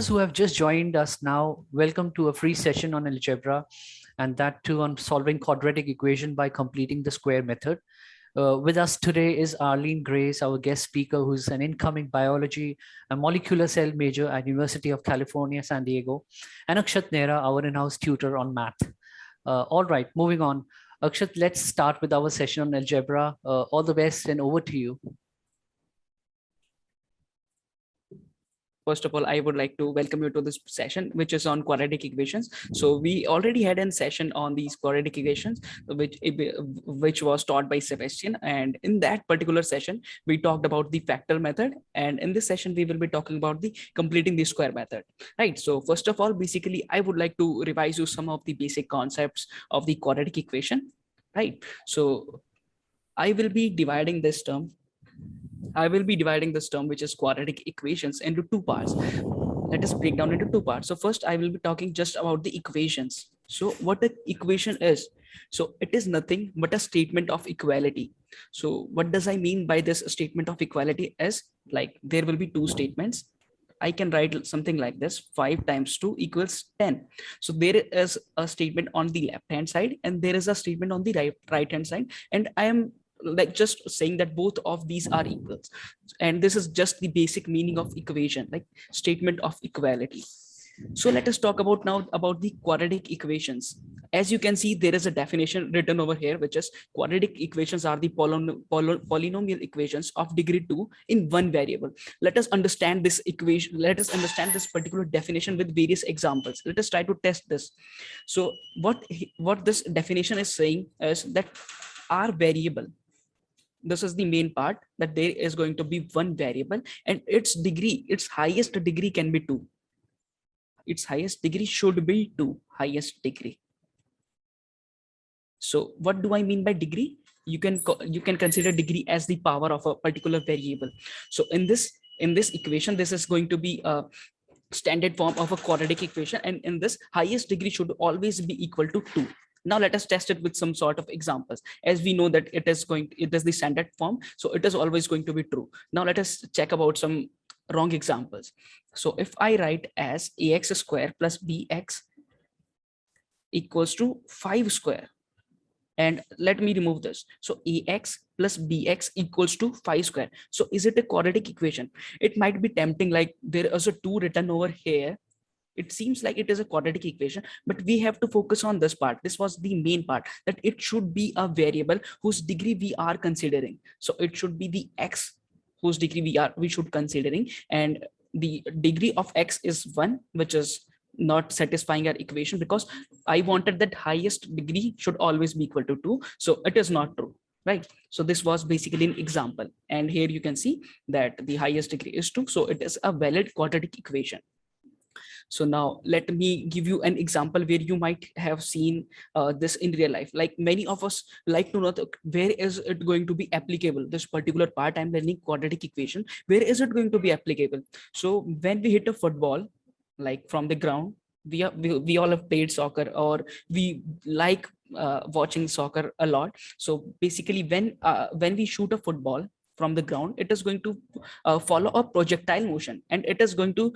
those who have just joined us now, welcome to a free session on algebra, and that too on solving quadratic equation by completing the square method. With us today is Arlene Grace, our guest speaker, who's an incoming biology and molecular cell major at University of California, San Diego, and Akshat Nehra, our in-house tutor on math. All right, moving on. Akshat, let's start with our session on algebra. All the best and over to you. First of all, I would like to welcome you to this session, which is on quadratic equations. So we already had a session on these quadratic equations, which was taught by Sebastian. And in that particular session, we talked about the factor method. And in this session, we will be talking about the completing the square method, right? So first of all, basically, I would like to revise you some of the basic concepts of the quadratic equation, right? So I will be dividing this term which is quadratic equations, into two parts. Let us break down into two parts. So first, I will be talking just about the equations. So what the equation is? So it is nothing but a statement of equality. So what does I mean by this statement of equality is, like, there will be two statements. I can write something like this: 5 times 2 equals 10. So there is a statement on the left hand side and there is a statement on the right hand side, and I am like just saying that both of these are equals, and this is just the basic meaning of equation, like statement of equality. So let us talk about now about the quadratic equations. As you can see, there is a definition written over here, which is quadratic equations are the polynomial equations of degree 2 in one variable. Let us understand this equation. Let us understand this particular definition with various examples. Let us try to test this. So what this definition is saying is that our variable, this is the main part, that there is going to be one variable and its degree, its highest degree can be 2. Its highest degree should be 2, highest degree. So what do I mean by degree? You can consider degree as the power of a particular variable. So in this equation, this is going to be a standard form of a quadratic equation, and in this, highest degree should always be equal to 2. Now let us test it with some sort of examples. As we know that it is the standard form, so it is always going to be true. Now let us check about some wrong examples. So if I write as ax square plus bx equals to 5 square, and let me remove this. So ax plus bx equals to 5 square. So is it a quadratic equation? It might be tempting, like there is a 2 written over here. It seems like it is a quadratic equation, but we have to focus on this part. This was the main part, that it should be a variable whose degree we are considering. So it should be the x whose degree we should considering, and the degree of x is 1, which is not satisfying our equation because I wanted that highest degree should always be equal to 2. So it is not true, right? So this was basically an example, and here you can see that the highest degree is 2. So it is a valid quadratic equation. So now let me give you an example where you might have seen this in real life. Like many of us like to know where is it going to be applicable, this particular part I'm learning quadratic equation, where is it going to be applicable? So when we hit a football, like from the ground, we all have played soccer, or we like watching soccer a lot. So basically when we shoot a football from the ground, it is going to follow a projectile motion, and it is going to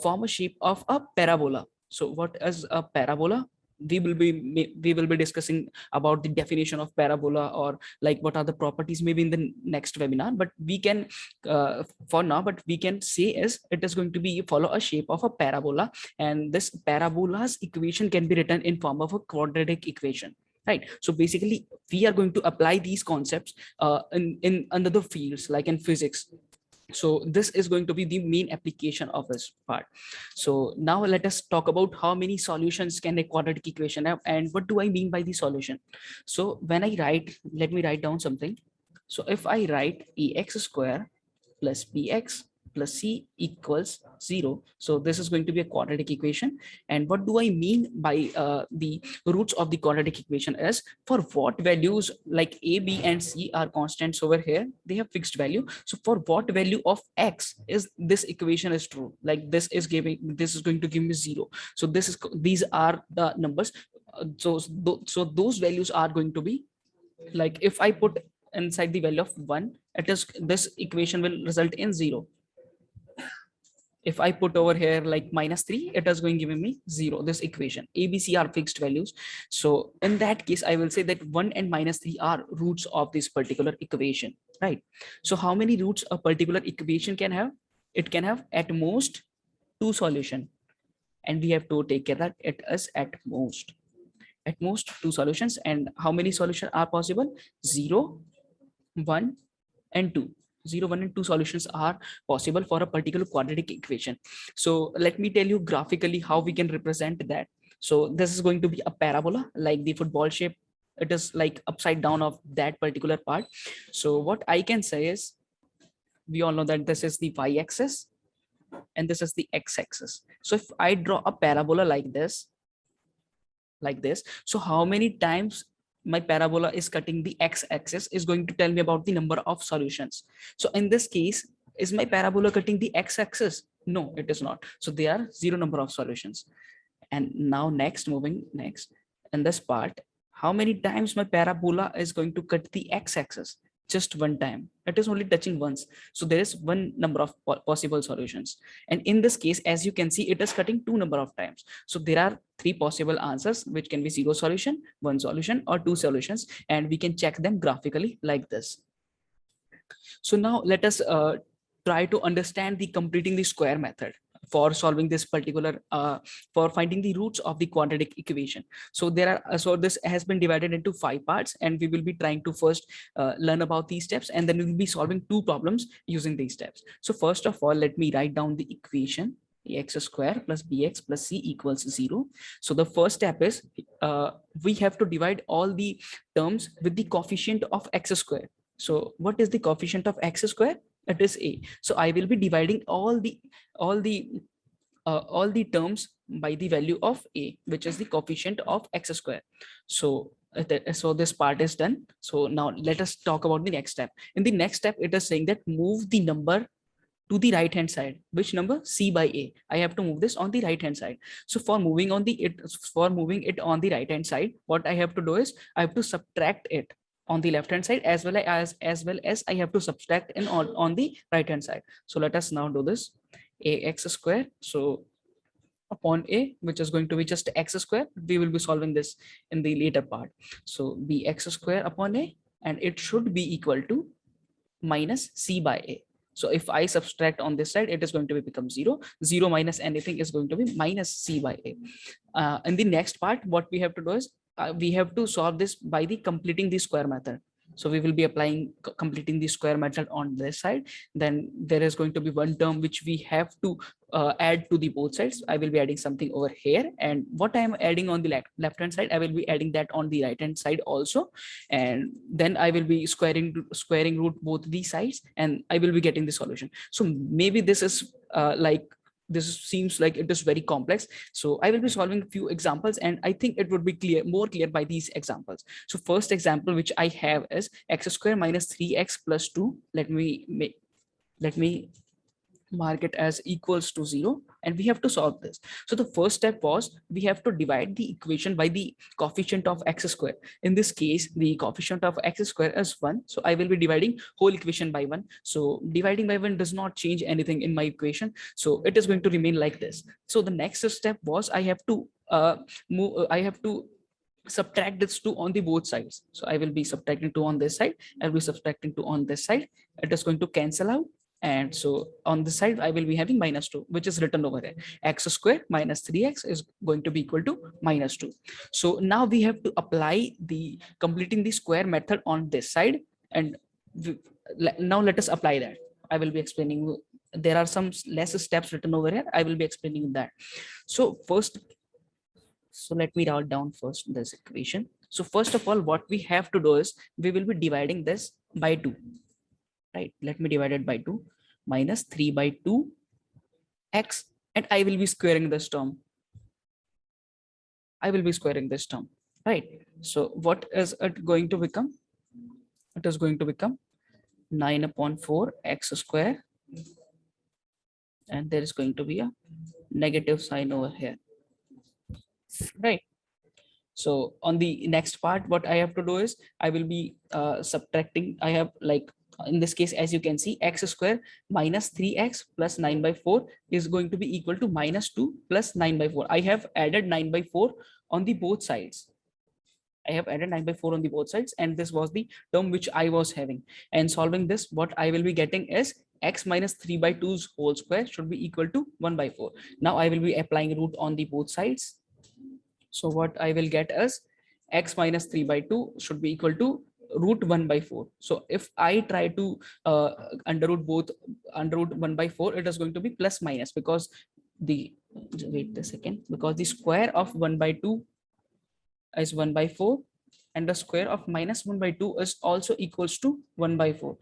form a shape of a parabola. So what is a parabola? We will be discussing about the definition of parabola, or like what are the properties, maybe in the next webinar. But we can for now, but we can say is it is going to be follow a shape of a parabola, and this parabola's equation can be written in form of a quadratic equation, right? So basically we are going to apply these concepts in another fields, like in physics. So this is going to be the main application of this part. So now let us talk about how many solutions can a quadratic equation have, and what do I mean by the solution. So when I write, let me write down something. So if I write ax square plus bx plus c equals 0. So this is going to be a quadratic equation. And what do I mean by the roots of the quadratic equation is, for what values like a, b and c are constants over here, they have fixed value. So for what value of x is this equation is true, like this is going to give me 0. So these are the numbers. So those values are going to be, like if I put inside the value of 1, it is, this equation will result in 0. If I put over here like -3, it is going to give me 0. This equation A, B, C are fixed values. So in that case, I will say that 1 and -3 are roots of this particular equation, right? So how many roots a particular equation can have? It can have at most 2 solution, and we have to take care that it is at most 2 solutions. And how many solutions are possible? 0, 1 and 2. 0, 1 and 2 solutions are possible for a particular quadratic equation. So let me tell you graphically how we can represent that. So this is going to be a parabola like the football shape. It is like upside down of that particular part. So what I can say is, we all know that this is the y-axis and this is the x-axis. So if I draw a parabola like this, so how many times my parabola is cutting the x-axis is going to tell me about the number of solutions. So in this case, is my parabola cutting the x-axis? No, it is not. So there are 0 number of solutions. And now moving next in this part, how many times my parabola is going to cut the x-axis? Just one time. It is only touching once. So there is 1 number of possible solutions. And in this case, as you can see, it is cutting 2 number of times. So there are 3 possible answers, which can be 0 solution, 1 solution, or 2 solutions. And we can check them graphically like this. So now let us try to understand the completing the square method for solving this particular for finding the roots of the quadratic equation. So there are so this has been divided into 5 parts, and we will be trying to first learn about these steps, and then we will be solving 2 problems using these steps. So first of all, let me write down the equation: ax square plus bx plus c equals 0. So the first step is we have to divide all the terms with the coefficient of x square. So what is the coefficient of x square? It is a. So I will be dividing all the terms by the value of a, which is the coefficient of x square. So so this part is done. So now let us talk about the next step. In the next step, it is saying that move the number to the right hand side. Which number? C by a. I have to move this on the right hand side. So for moving it on the right hand side, what I have to do is I have to subtract it on the left hand side, as well as I have to subtract in on the right hand side. So let us now do this. Ax square, so upon a, which is going to be just x square. We will be solving this in the later part. So bx square upon a, and it should be equal to minus c by a. So if I subtract on this side, it is going to become 0. 0 minus anything is going to be minus c by a. In the next part, what we have to do is we have to solve this by the completing the square method. So we will be applying completing the square method on this side. Then there is going to be one term which we have to add to the both sides. I will be adding something over here, and what I am adding on the left hand side, I will be adding that on the right hand side also. And then I will be squaring root both these sides, and I will be getting the solution. So maybe this is this seems like it is very complex. So I will be solving a few examples, and I think it would be more clear by these examples. So first example which I have is x square minus 3x plus 2. Let me mark it as equals to 0, and we have to solve this. So the first step was we have to divide the equation by the coefficient of x square. In this case, the coefficient of x square is 1. So I will be dividing whole equation by 1. So dividing by 1 does not change anything in my equation. So it is going to remain like this. So the next step was I have to subtract this 2 on the both sides. So I will be subtracting 2 on this side. I'll be subtracting 2 on this side. It is going to cancel out. And so on this side, I will be having minus 2, which is written over there. X square minus 3x is going to be equal to minus 2. So now we have to apply the completing the square method on this side. And now let us apply that. I will be explaining. There are some less steps written over here. I will be explaining that. So let me write down first this equation. So first of all, what we have to do is we will be dividing this by 2. Right, let me divide it by 2, minus 3 by 2 x, and I will be squaring this term. Right? So what is it going to become? It is going to become 9 upon 4 x square, and there is going to be a negative sign over here. Right? So on the next part, what I have to do is I will be subtracting. I have In this case, as you can see, x square minus 3x plus 9 by 4 is going to be equal to minus 2 plus 9 by 4. I have added 9 by 4 on the both sides. I have added 9 by 4 on the both sides, and this was the term which I was having. And solving this, what I will be getting is x minus 3 by 2's whole square should be equal to 1 by 4. Now I will be applying root on the both sides. So what I will get is x minus 3 by 2 should be equal to root 1 by 4. So if I try to underroot 1 by 4, it is going to be plus minus, because the, wait a second, because the square of 1 by 2 is 1 by 4, and the square of minus 1 by 2 is also equals to 1 by 4.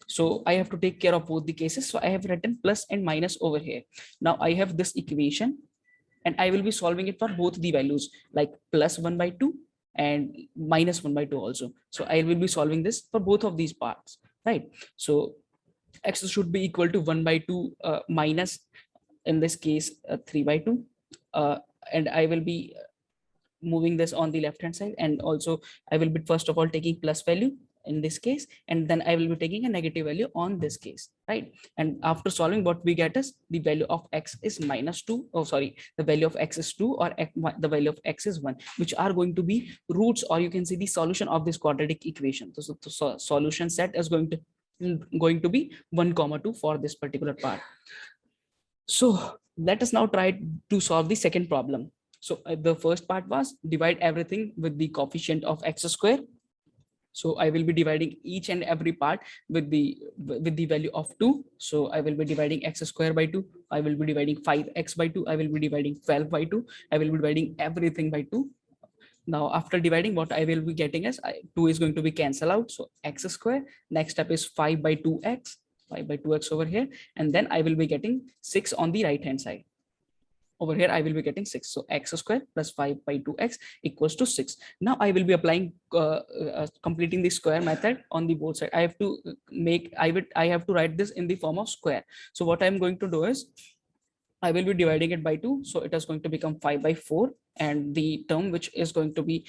So I have to take care of both the cases. So I have written plus and minus over here. Now I have this equation, and I will be solving it for both the values, like plus 1 by 2 and minus 1 by 2 also. So I will be solving this for both of these parts, right? So x should be equal to 1 by 2 minus, in this case, 3 by 2. And I will be moving this on the left hand side, and also I will be first of all taking plus value in this case, and then I will be taking a negative value on this case, right? And after solving, what we get is the value of x is minus 2. Oh, sorry, the value of x is 2, or the value of x is 1, which are going to be roots, or you can see the solution of this quadratic equation. So the solution set is going to be 1, 2 for this particular part. So let us now try to solve the second problem. So the first part was divide everything with the coefficient of x square. So I will be dividing each and every part with the value of 2. So I will be dividing x square by 2. I will be dividing 5x by 2. I will be dividing 12 by 2. I will be dividing everything by 2. Now after dividing, what I will be getting is 2 is going to be cancel out. So x square. Next step is 5 by 2x. 5 by 2x over here. And then I will be getting 6 on the right hand side. Over here I will be getting 6. So x square plus 5 by 2x equals to 6. Now I will be applying completing the square method on the both sides. I have to write this in the form of square. So what I'm going to do is I will be dividing it by 2. So it is going to become 5 by 4. And the term which is going to be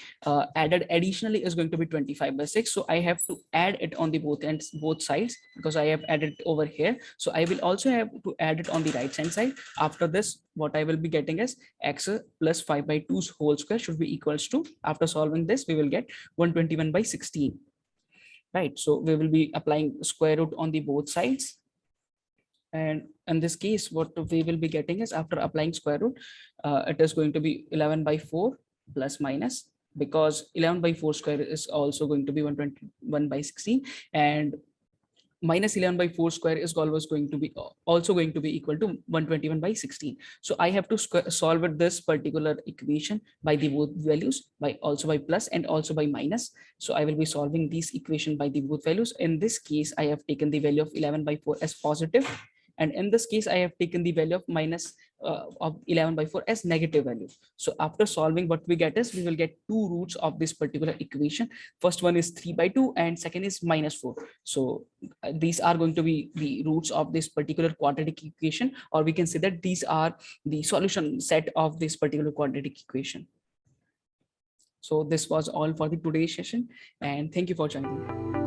added additionally is going to be 25 by 6. So I have to add it on the both ends, both sides, because I have added over here. So I will also have to add it on the right hand side. After this, what I will be getting is x plus 5 by 2's whole square should be equals to, after solving this, we will get 121 by 16. Right. So we will be applying square root on the both sides. And in this case, what we will be getting is, after applying square root, it is going to be 11 by 4 plus minus, because 11 by 4 square is also going to be 121 by 16, and minus 11 by 4 square is always going to be equal to 121 by 16. So I have to solve it this particular equation by the both values, by plus and also by minus. So I will be solving this equation by the both values. In this case, I have taken the value of 11 by 4 as positive, and in this case I have taken the value of minus of 11 by 4 as negative value. So after solving, what we get is, we will get two roots of this particular equation. First one is 3 by 2 and second is minus 4. So these are going to be the roots of this particular quadratic equation, or we can say that these are the solution set of this particular quadratic equation. So this was all for the today's session, and thank you for joining.